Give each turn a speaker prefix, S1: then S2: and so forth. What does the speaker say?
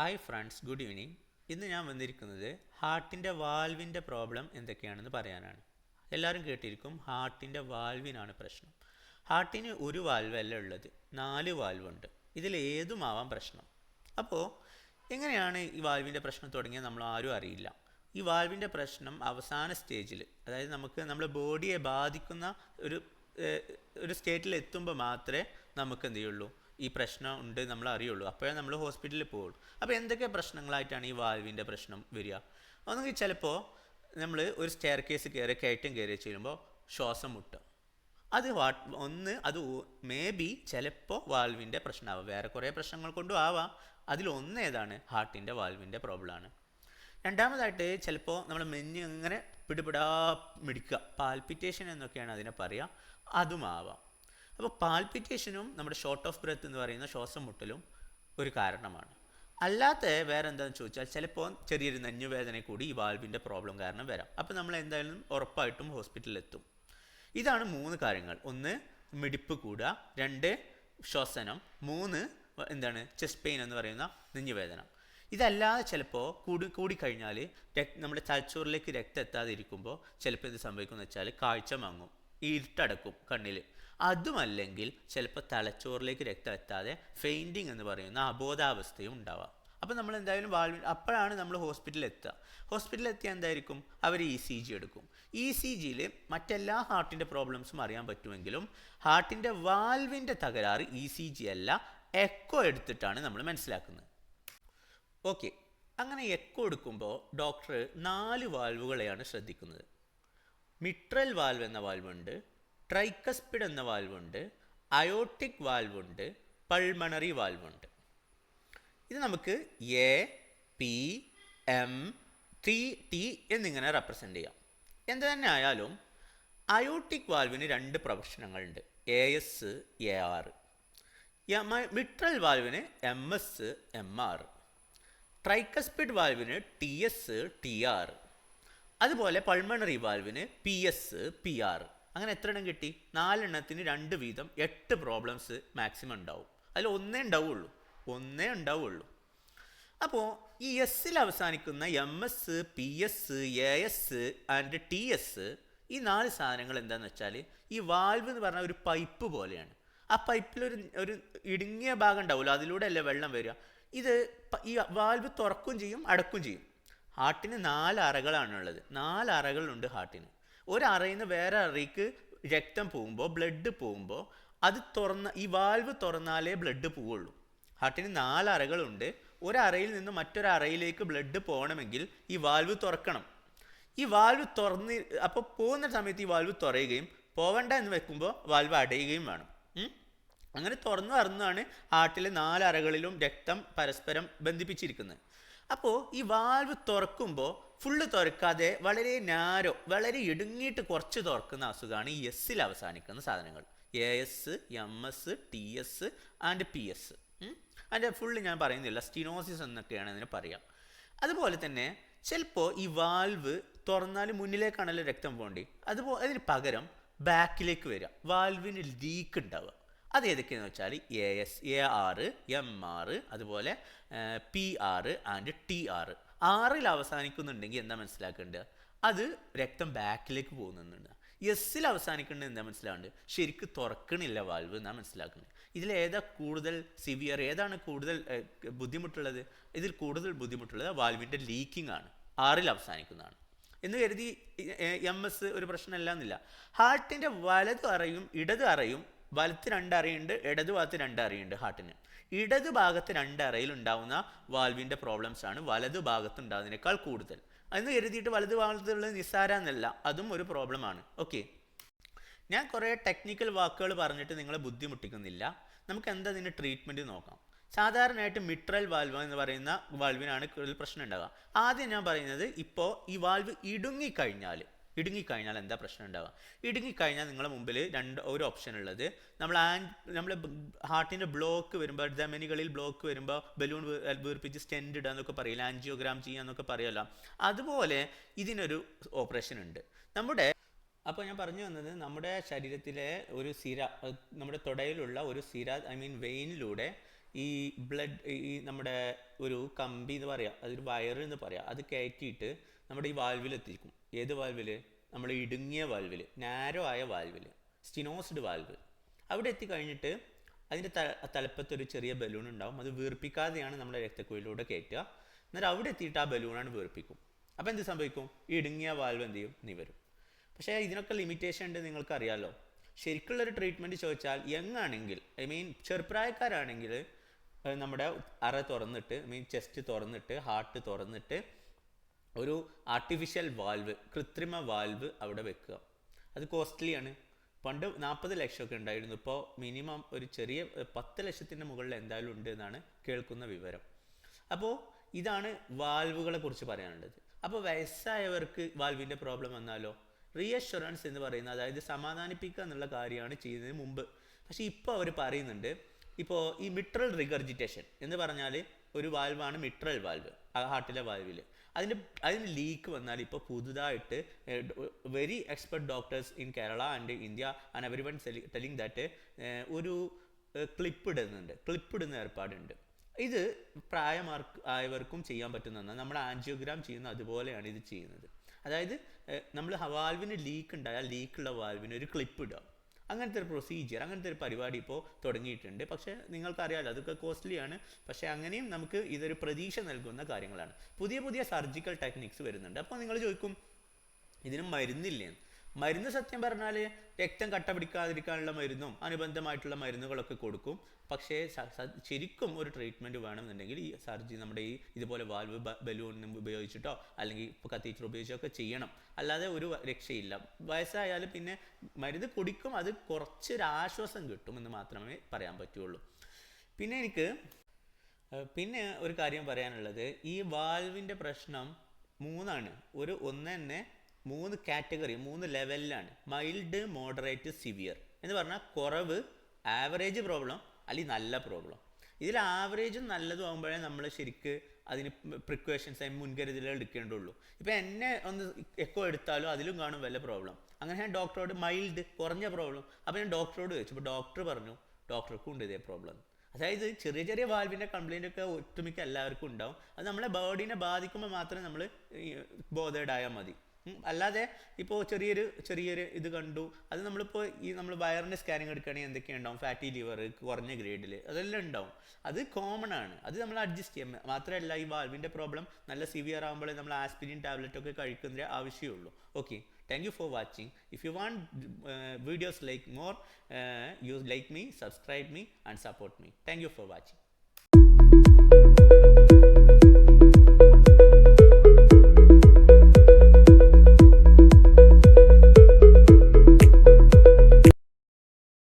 S1: Hi friends, good evening. ഇന്ന് ഞാൻ വന്നിരിക്കുന്നത് ഹാർട്ടിൻ്റെ വാൽവിൻ്റെ പ്രോബ്ലം എന്തൊക്കെയാണെന്ന് പറയാനാണ്. എല്ലാവരും കേട്ടിരിക്കും ഹാർട്ടിൻ്റെ വാൽവിനാണ് പ്രശ്നം. ഹാർട്ടിന് ഒരു വാൽവല്ല ഉള്ളത്, 4 വാൽവുണ്ട്. ഇതിലേതുമാവാം പ്രശ്നം. അപ്പോൾ എങ്ങനെയാണ് ഈ വാൽവിൻ്റെ പ്രശ്നം തുടങ്ങിയത് നമ്മൾ ആരും അറിയില്ല. ഈ വാൽവിൻ്റെ പ്രശ്നം അവസാന സ്റ്റേജിൽ, അതായത് നമ്മുടെ ബോഡിയെ ബാധിക്കുന്ന ഒരു സ്റ്റേറ്റിൽ എത്തുമ്പോൾ മാത്രമേ നമുക്ക് എന്ത് ചെയ്യുള്ളൂ, ഈ പ്രശ്നം ഉണ്ട് നമ്മൾ അറിയുള്ളൂ. അപ്പോഴേ നമ്മൾ ഹോസ്പിറ്റലിൽ പോകുള്ളൂ. അപ്പോൾ എന്തൊക്കെ പ്രശ്നങ്ങളായിട്ടാണ് ഈ വാൽവിൻ്റെ പ്രശ്നം വരിക? ഒന്നെങ്കിൽ ചിലപ്പോൾ നമ്മൾ ഒരു സ്റ്റെയർ കേസ് കയറ്റം കയറി ചെയ്യുമ്പോൾ ശ്വാസം മുട്ടുക. അത് മേ ബി ചിലപ്പോൾ വാൽവിൻ്റെ പ്രശ്നമാവാം. വേറെ കുറേ പ്രശ്നങ്ങൾ കൊണ്ടും ആവാം. അതിലൊന്ന് ഏതാണ്? ഹാർട്ടിൻ്റെ വാൽവിൻ്റെ പ്രോബ്ലമാണ്. രണ്ടാമതായിട്ട് ചിലപ്പോൾ നമ്മൾ നെഞ്ഞ് ഇങ്ങനെ പിടിപിടാ മിടിക്കുക, പാൽപിറ്റേഷൻ എന്നൊക്കെയാണ് അതിനെ പറയുക, അതുമാവാം. അപ്പോൾ പാൽപിറ്റേഷനും നമ്മുടെ ഷോർട്ട് ഓഫ് ബ്രെത്ത് എന്ന് പറയുന്ന ശ്വാസം മുട്ടലും ഒരു കാരണമാണ്. അല്ലാത്ത വേറെ എന്താണെന്ന് ചോദിച്ചാൽ ചിലപ്പോൾ ചെറിയൊരു നെഞ്ഞുവേദന കൂടി ഈ വാൽവിൻ്റെ പ്രോബ്ലം കാരണം വരാം. അപ്പോൾ നമ്മൾ എന്തായാലും ഉറപ്പായിട്ടും ഹോസ്പിറ്റലിൽ എത്തും. ഇതാണ് 3 കാര്യങ്ങൾ. 1 മിടിപ്പ് കൂടുക, 2 ശ്വസനം, 3 ചെസ്റ്റ് പെയിൻ എന്ന് പറയുന്ന നെഞ്ഞുവേദന. ഇതല്ലാതെ ചിലപ്പോൾ കൂടിക്കഴിഞ്ഞാൽ നമ്മുടെ തലച്ചോറിലേക്ക് രക്തം എത്താതെ ഇരിക്കുമ്പോൾ ചിലപ്പോൾ ഇത് സംഭവിക്കുമെന്ന് വെച്ചാൽ കാഴ്ച മങ്ങും, ഇരുട്ടടക്കും കണ്ണിൽ. അതുമല്ലെങ്കിൽ ചിലപ്പോൾ തലച്ചോറിലേക്ക് രക്തം എത്താതെ ഫെയിൻറ്റിങ് എന്ന് പറയുന്ന അബോധാവസ്ഥയും ഉണ്ടാവാം. അപ്പോൾ നമ്മൾ എന്തായാലും അപ്പോഴാണ് നമ്മൾ ഹോസ്പിറ്റലിൽ എത്തുക. ഹോസ്പിറ്റലിൽ എത്തിയാൽ എന്തായിരിക്കും, അവർ ECG എടുക്കും. ECGയിൽ മറ്റെല്ലാ ഹാർട്ടിൻ്റെ പ്രോബ്ലംസും അറിയാൻ പറ്റുമെങ്കിലും ഹാർട്ടിൻ്റെ വാൽവിൻ്റെ തകരാറ് ECG അല്ല, എക്കോ എടുത്തിട്ടാണ് നമ്മൾ മനസ്സിലാക്കുന്നത്. ഓക്കെ, അങ്ങനെ എക്കോ എടുക്കുമ്പോൾ ഡോക്ടർ 4 വാൽവുകളെയാണ് ശ്രദ്ധിക്കുന്നത്. മിട്രൽ വാൽവ് എന്ന വാൽവുണ്ട്, ട്രൈക്കസ്പിഡ് എന്ന വാൽവുണ്ട്, അയോട്ടിക് വാൽവുണ്ട്, പൾമണറി വാൽവുണ്ട്. ഇത് നമുക്ക് APMT എന്നിങ്ങനെ റെപ്രസെൻ്റ് ചെയ്യാം. എന്ത് തന്നെ ആയാലും അയോട്ടിക് വാൽവിന് 2 പ്രശ്നങ്ങളുണ്ട്, AS, AR. മിട്രൽ വാൽവിന് MS, MR. ട്രൈക്കസ്പിഡ് വാൽവിന് TS, TR. അതുപോലെ പൾമണറി വാൽവിന് PS, PR. അങ്ങനെ എത്ര എണ്ണം കിട്ടി? 4 എണ്ണത്തിന് 2 വീതം 8 പ്രോബ്ലംസ് മാക്സിമം ഉണ്ടാവും. അതിൽ ഒന്നേ ഉണ്ടാവുള്ളൂ. അപ്പോൾ ഈ എസ്സിൽ അവസാനിക്കുന്ന MS, PS, AS and TS, ഈ 4 സാധനങ്ങൾ എന്താണെന്ന് വെച്ചാൽ ഈ വാൽവ് എന്ന് പറഞ്ഞാൽ ഒരു പൈപ്പ് പോലെയാണ്. ആ പൈപ്പിലൊരു ഇടുങ്ങിയ ഭാഗം ഉണ്ടാവുമല്ലോ, അതിലൂടെ അല്ലേ വെള്ളം വരിക. ഈ വാൽവ് തുറക്കും ചെയ്യും, അടക്കും ചെയ്യും. ഹാർട്ടിന് 4 അറകളാണുള്ളത്. 4 അറകളുണ്ട് ഹാർട്ടിന്. ഒരറയിൽ നിന്ന് വേറെ അറയ്ക്ക് രക്തം പോകുമ്പോൾ, ബ്ലഡ് പോകുമ്പോൾ ഈ വാൽവ് തുറന്നാലേ ബ്ലഡ് പോവുള്ളൂ. ഹാർട്ടിന് 4 അറകളുണ്ട്. ഒരറയിൽ നിന്ന് മറ്റൊരറയിലേക്ക് ബ്ലഡ് പോകണമെങ്കിൽ ഈ വാൽവ് തുറക്കണം. ഈ വാൽവ് അപ്പോൾ പോകുന്ന സമയത്ത് ഈ വാൽവ് തുറയുകയും പോകണ്ട എന്ന് വെക്കുമ്പോൾ വാൽവ് അടയുകയും വേണം. അങ്ങനെ തുറന്നാണ് ഹാർട്ടിലെ 4 അറകളിലും രക്തം പരസ്പരം ബന്ധിപ്പിച്ചിരിക്കുന്നത്. അപ്പോൾ ഈ വാൽവ് തുറക്കുമ്പോൾ ഫുള്ള് തുറക്കാതെ വളരെ ഇടുങ്ങിയിട്ട് കുറച്ച് തുറക്കുന്ന അസുഖമാണ് ഈ എസ്സിൽ അവസാനിക്കുന്ന സാധനങ്ങൾ, AS, MS, TS and PS. അതിൻ്റെ ഫുള്ള് ഞാൻ പറയുന്നില്ല, സ്റ്റിനോസിസ് എന്നൊക്കെയാണ് അതിന് പറയുക. അതുപോലെ തന്നെ ചിലപ്പോൾ ഈ വാൽവ് തുറന്നാൽ മുന്നിലേക്കാണല്ലോ രക്തം പോകേണ്ടി, അതിന് പകരം ബാക്കിലേക്ക് വരിക, വാൽവിന് ലീക്ക് ഉണ്ടാവുക. അത് ഏതൊക്കെയാണെന്ന് വെച്ചാൽ AR, MR, അതുപോലെ PR ആൻഡ് TR. 6ൽ അവസാനിക്കുന്നുണ്ടെങ്കിൽ എന്താ മനസ്സിലാക്കേണ്ടത്? അത് രക്തം ബാക്കിലേക്ക് പോകുന്നുണ്ട്. എസ്സിൽ അവസാനിക്കേണ്ടത് എന്താ മനസ്സിലാക്കേണ്ടത്? ശരിക്കും തുറക്കണില്ല വാൽവ് എന്നാണ് മനസ്സിലാക്കുന്നത്. ഇതിലേതാ കൂടുതൽ സിവിയർ, ഏതാണ് കൂടുതൽ ബുദ്ധിമുട്ടുള്ളത്? ഇതിൽ കൂടുതൽ ബുദ്ധിമുട്ടുള്ളത് വാൽവിൻ്റെ ലീക്കിംഗ് ആണ്, 6ൽ അവസാനിക്കുന്നതാണ്. എന്ന് കരുതി MS ഒരു പ്രശ്നമല്ല എന്നില്ല. ഹാർട്ടിൻ്റെ വലത് അറയും ഇടത് അറയും, വലത്ത് 2 അറയുണ്ട്, ഇടത് ഭാഗത്ത് 2 അറയുണ്ട് ഹാർട്ടിന്. ഇടത് ഭാഗത്ത് 2 അറയിൽ ഉണ്ടാവുന്ന വാൽവിൻ്റെ പ്രോബ്ലംസ് ആണ് വലത് ഭാഗത്ത് ഉണ്ടാകുന്നതിനേക്കാൾ കൂടുതൽ. എന്ന് കരുതിയിട്ട് വലത് ഭാഗത്തുള്ളത് നിസ്സാര എന്നല്ല, അതും ഒരു പ്രോബ്ലമാണ്. ഓക്കെ, ഞാൻ കുറേ ടെക്നിക്കൽ വാക്കുകൾ പറഞ്ഞിട്ട് നിങ്ങളെ ബുദ്ധിമുട്ടിക്കുന്നില്ല. നമുക്ക് എന്താ ഇതിൻ്റെ ട്രീറ്റ്മെൻറ്റ് നോക്കാം. സാധാരണയായിട്ട് മിട്രൽ വാൽവ് എന്ന് പറയുന്ന വാൽവിനാണ് കൂടുതൽ പ്രശ്നം ഉണ്ടാവുക. ആദ്യം ഞാൻ പറയുന്നത്, ഇപ്പോൾ ഈ വാൽവ് ഇടുങ്ങിക്കഴിഞ്ഞാൽ എന്താ പ്രശ്നം ഉണ്ടാവുക? ഇടുങ്ങിക്കഴിഞ്ഞാൽ നിങ്ങളുടെ മുമ്പിൽ ഒരു ഓപ്ഷൻ ഉള്ളത്, നമ്മൾ ഹാർട്ടിൻ്റെ ബ്ലോക്ക് വരുമ്പോൾ, ധമനികളിൽ ബ്ലോക്ക് വരുമ്പോൾ ബലൂൺ വീർപ്പിച്ച് സ്റ്റെൻഡ് ഇടുക എന്നൊക്കെ പറയില്ല, ആൻജിയോഗ്രാം ചെയ്യുക എന്നൊക്കെ പറയുമല്ലോ. അതുപോലെ ഇതിനൊരു ഓപ്പറേഷൻ ഉണ്ട്. അപ്പോൾ ഞാൻ പറഞ്ഞു വന്നത്, നമ്മുടെ ശരീരത്തിലെ ഒരു സിര, നമ്മുടെ തുടയിലുള്ള ഒരു സിര, വെയിനിലൂടെ ഈ ബ്ലഡ് ഈ നമ്മുടെ ഒരു കമ്പി എന്ന് പറയാം, അതൊരു വയർ എന്ന് പറയാം, അത് കയറ്റിയിട്ട് നമ്മുടെ ഈ വാൽവിൽ എത്തിക്കും. ഏത് വാൽവിൽ? നമ്മൾ ഇടുങ്ങിയ വാൽവിൽ, നാരോ ആയ വാൽവിൽ, സ്റ്റിനോസ്ഡ് വാൽവ്. അവിടെ എത്തിക്കഴിഞ്ഞിട്ട് അതിൻ്റെ തലപ്പത്തൊരു ചെറിയ ബലൂൺ ഉണ്ടാവും. അത് വീർപ്പിക്കാതെയാണ് നമ്മുടെ രക്തക്കുഴലിലൂടെ കയറ്റുക. എന്നാൽ അവിടെ എത്തിയിട്ട് ആ ബലൂണാണ് വീർപ്പിക്കും. അപ്പോൾ എന്ത് സംഭവിക്കും? ഈ ഇടുങ്ങിയ വാൽവ് എന്ത് ചെയ്യും? നിവരും. പക്ഷേ ഇതിനൊക്കെ ലിമിറ്റേഷൻ ഉണ്ട്, നിങ്ങൾക്കറിയാമല്ലോ. ശരിക്കുള്ളൊരു ട്രീറ്റ്മെൻറ്റ് ചോദിച്ചാൽ യങ് ആണെങ്കിൽ, ഐ മീൻ ചെറുപ്രായക്കാരാണെങ്കിൽ നമ്മുടെ അറ തുറന്നിട്ട്, ചെസ്റ്റ് തുറന്നിട്ട്, ഹാർട്ട് തുറന്നിട്ട് ഒരു ആർട്ടിഫിഷ്യൽ വാൽവ്, കൃത്രിമ വാൽവ് അവിടെ വെക്കുക. അത് കോസ്റ്റ്ലിയാണ്. പണ്ട് 40 ലക്ഷമൊക്കെ ഉണ്ടായിരുന്നു. ഇപ്പോൾ മിനിമം ഒരു ചെറിയ 10 ലക്ഷത്തിൻ്റെ മുകളിൽ എന്തായാലും ഉണ്ട് എന്നാണ് കേൾക്കുന്ന വിവരം. അപ്പോൾ ഇതാണ് വാൽവുകളെ കുറിച്ച് പറയാനുള്ളത്. അപ്പോൾ വയസ്സായവർക്ക് വാൽവിൻ്റെ പ്രോബ്ലം വന്നാലോ, റീഅഷുറൻസ് എന്ന് പറയുന്നത്, അതായത് സമാധാനിപ്പിക്കുക എന്നുള്ള കാര്യമാണ് ചെയ്യുന്നതിന് മുമ്പ്. പക്ഷേ ഇപ്പോൾ അവർ പറയുന്നുണ്ട്, ഇപ്പോൾ ഈ മിട്രൽ റിഗർജിറ്റേഷൻ എന്ന് പറഞ്ഞാൽ ഒരു വാൽവാണ് മിട്രൽ വാൽവ്, ആ ഹാർട്ടിലെ വാൽവിൽ. അതിന് ലീക്ക് വന്നാൽ ഇപ്പോൾ പുതുതായിട്ട് very expert doctors in Kerala and India and every one telling that ഒരു ക്ലിപ്പ് ഇടുന്ന ഏർപ്പാടുണ്ട്. ഇത് ആയവർക്കും ചെയ്യാൻ പറ്റുന്നതാണ്. നമ്മൾ ആൻജിയോഗ്രാം ചെയ്യുന്ന അതുപോലെയാണ് ഇത് ചെയ്യുന്നത്. അതായത് നമ്മൾ വാൽവിന് ലീക്ക് ഉണ്ടായാൽ ലീക്കുള്ള വാൽവിന് ഒരു ക്ലിപ്പ് ഇടുക. അങ്ങനത്തെ ഒരു പ്രൊസീജിയർ, അങ്ങനത്തെ ഒരു പരിപാടി ഇപ്പോൾ തുടങ്ങിയിട്ടുണ്ട്. പക്ഷേ നിങ്ങൾക്കറിയാമല്ലോ, അതൊക്കെ കോസ്റ്റ്ലിയാണ്. പക്ഷേ അങ്ങനെയും നമുക്ക് ഇതൊരു പ്രതീക്ഷ നൽകുന്ന കാര്യങ്ങളാണ്. പുതിയ പുതിയ സർജിക്കൽ ടെക്നിക്സ് വരുന്നുണ്ട്. അപ്പോൾ നിങ്ങൾ ചോദിക്കും, ഇതിന് മരുന്നില്ലേ? മരുന്ന് സത്യം പറഞ്ഞാൽ രക്തം കട്ട പിടിക്കാതിരിക്കാനുള്ള മരുന്നും അനുബന്ധമായിട്ടുള്ള മരുന്നുകളൊക്കെ കൊടുക്കും. പക്ഷേ ശരിക്കും ഒരു ട്രീറ്റ്മെൻറ്റ് വേണമെന്നുണ്ടെങ്കിൽ ഈ സർജറി നമ്മുടെ ഈ ഇതുപോലെ വാൽവ് ബലൂൺ ഉപയോഗിച്ചിട്ടോ അല്ലെങ്കിൽ ഇപ്പോൾ കത്തീറ്റർ ഉപയോഗിച്ചോ ഒക്കെ ചെയ്യണം. അല്ലാതെ ഒരു രക്ഷയില്ല. വയസ്സായാലും പിന്നെ മരുന്ന് കുടിക്കും, അത് കുറച്ചൊരു ആശ്വാസം കിട്ടുമെന്ന് മാത്രമേ പറയാൻ പറ്റുള്ളൂ. പിന്നെ ഒരു കാര്യം പറയാനുള്ളത്, ഈ വാൽവിൻ്റെ പ്രശ്നം 3ആണ്. ഒന്ന് തന്നെ 3 കാറ്റഗറി, 3 ലെവലിലാണ്. മൈൽഡ്, മോഡറേറ്റ്, സിവിയർ എന്ന് പറഞ്ഞാൽ കുറവ്, ആവറേജ് പ്രോബ്ലം, അല്ലെങ്കിൽ നല്ല പ്രോബ്ലം. ഇതിൽ ആവറേജും നല്ലതും ആകുമ്പോഴേ നമ്മൾ ശരിക്ക് അതിന് പ്രിക്കോഷൻസ്, മുൻകരുതലുകൾ എടുക്കേണ്ടുള്ളൂ. ഇപ്പോൾ എന്നെ ഒന്ന് എക്കോ എടുത്താലും അതിലും കാണും വല്ല പ്രോബ്ലം. അങ്ങനെ ഞാൻ ഡോക്ടറോട് മൈൽഡ്, കുറഞ്ഞ പ്രോബ്ലം, അപ്പോൾ ഞാൻ ഡോക്ടറോട് ചോദിച്ചു. അപ്പോൾ ഡോക്ടർ പറഞ്ഞു ഡോക്ടർക്കും ഉണ്ട് ഇതേ പ്രോബ്ലം. അതായത് ചെറിയ ചെറിയ വാൽവിൻ്റെ കംപ്ലൈൻ്റ് ഒക്കെ ഒട്ടുമിക്ക എല്ലാവർക്കും ഉണ്ടാവും. അത് നമ്മളെ ബോഡീനെ ബാധിക്കുമ്പോൾ മാത്രമേ നമ്മൾ ബോധേഡ് ആയാൽ മതി. അല്ലാതെ ഇപ്പോൾ ചെറിയൊരു ഇത് കണ്ടു, അത് നമ്മൾ വയറിൻ്റെ സ്കാനിങ് എടുക്കുകയാണെങ്കിൽ എന്തൊക്കെയുണ്ടാവും? ഫാറ്റി ലിവർ കുറഞ്ഞ ഗ്രേഡിൽ അതെല്ലാം ഉണ്ടാവും. അത് കോമൺ ആണ്, അത് നമ്മൾ അഡ്ജസ്റ്റ് ചെയ്യാം. മാത്രമല്ല ഈ വാൽവിൻ്റെ പ്രോബ്ലം നല്ല സിവിയർ ആകുമ്പോഴേ നമ്മൾ ആസ്പിരിൻ ടാബ്ലറ്റ് ഒക്കെ കഴിക്കുന്നതിൻ്റെ ആവശ്യമുള്ളൂ. Okay, thank you for watching. If you want videos like more, you like me, subscribe me and support me. Thank you for watching.